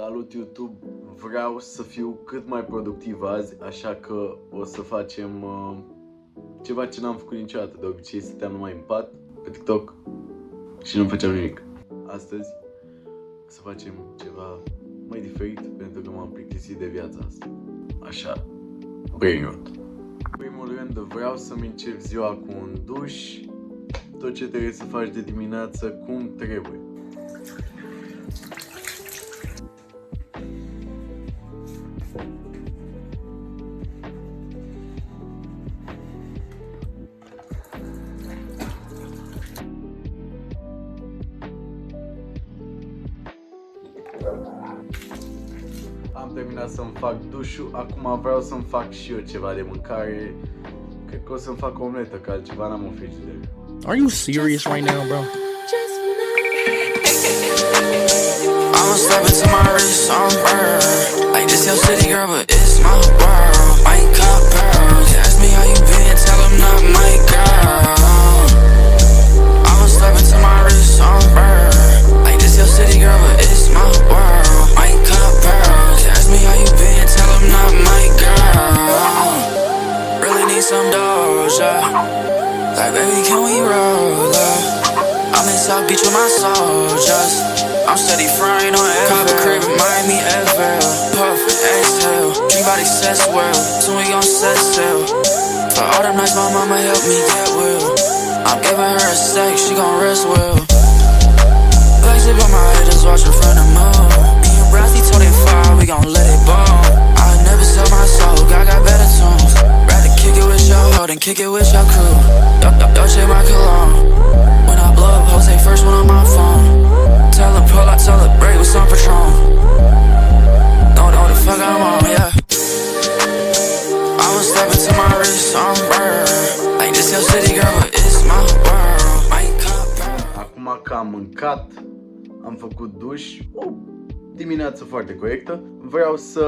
Salut YouTube! Vreau să fiu cât mai productiv azi, așa că o să facem ceva ce n-am făcut niciodată. De obicei stăteam numai în pat, pe TikTok și nu făceam nimic. Astăzi o să facem ceva mai diferit pentru că m-am plictisit de viața asta. Așa, bring it! În primul rând vreau să-mi încep ziua cu un duș, tot ce trebuie să faci de dimineață cum trebuie. Am terminat să-mi fac dușul, acum vreau să-mi fac și eu ceva de mâncare. Cred că o să-mi fac o omletă, că altceva n-am în frigider. Are you serious right now, bro? I'ma step into my wrist on bird. Like this your city girl, but it's my world. White cup pearls. Ask me how you been, tell them not my girl. I'ma step into my wrist on bird. Like this your city girl, but it's my world. White cup pearls. Ask me how you been, tell them not my girl. Really need some Doja. Like baby, can we roll up? I'm in South Beach with my soldiers. I'm steady frying on air. Cop a crib in Miami, Everett. Puff, exhale. Dream body sets well. Soon we gon' set sail. For all them nights my mama helped me get well. I'm giving her a sec, she gon' rest well. Legs up on my head, just watch her from the moon. Me and Brazzy 25, we gon' let it ball. I never sell my soul, God got better tunes. Rather kick it with your hoe than kick it with your crew. Don't shake my cologne. When I blow up, Jose first one on my phone. Tell her pull out, celebrate with some Patron. Don't know the fuck I'm on, yeah. I'ma step into my wrist on bird. Like this your city girl, but it's my world. White cup pearl. Acum că am mâncat, am făcut duș, o dimineață foarte corectă. Vreau să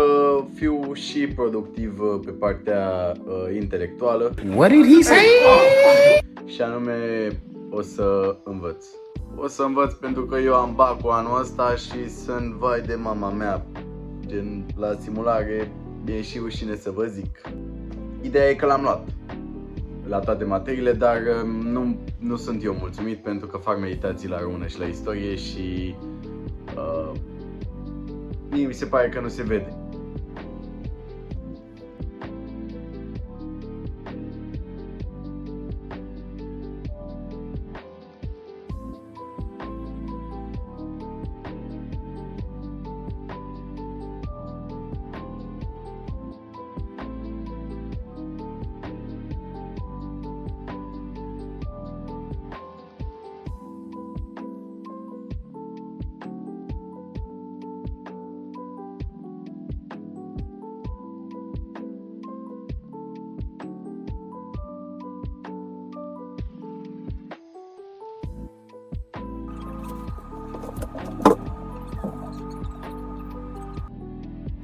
fiu și productiv pe partea intelectuală. What did he say? Și anume o să învăț. O să învăț pentru că eu am bacul anul ăsta și sunt vai de mama mea. Gen, la simulare e și rușine să vă zic. Ideea e că l-am luat la toate materiile, dar nu sunt eu mulțumit pentru că fac meditații la română și la istorie și mie mi se pare că nu se vede.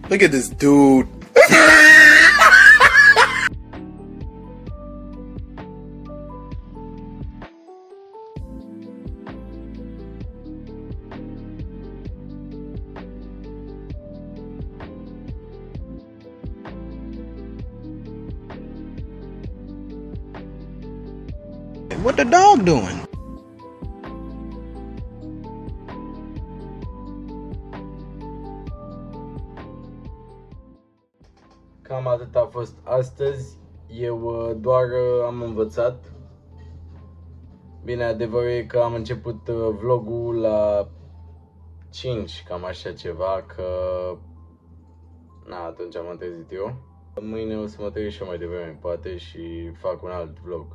Look at this dude. What the dog doing? Cam atât a fost astăzi. Eu doar am învățat. Bine, adevărul e că am început vlogul la 5, cam așa ceva, că atunci m-am trezit eu. Mâine o să mă trezesc și eu mai devreme, poate, și fac un alt vlog.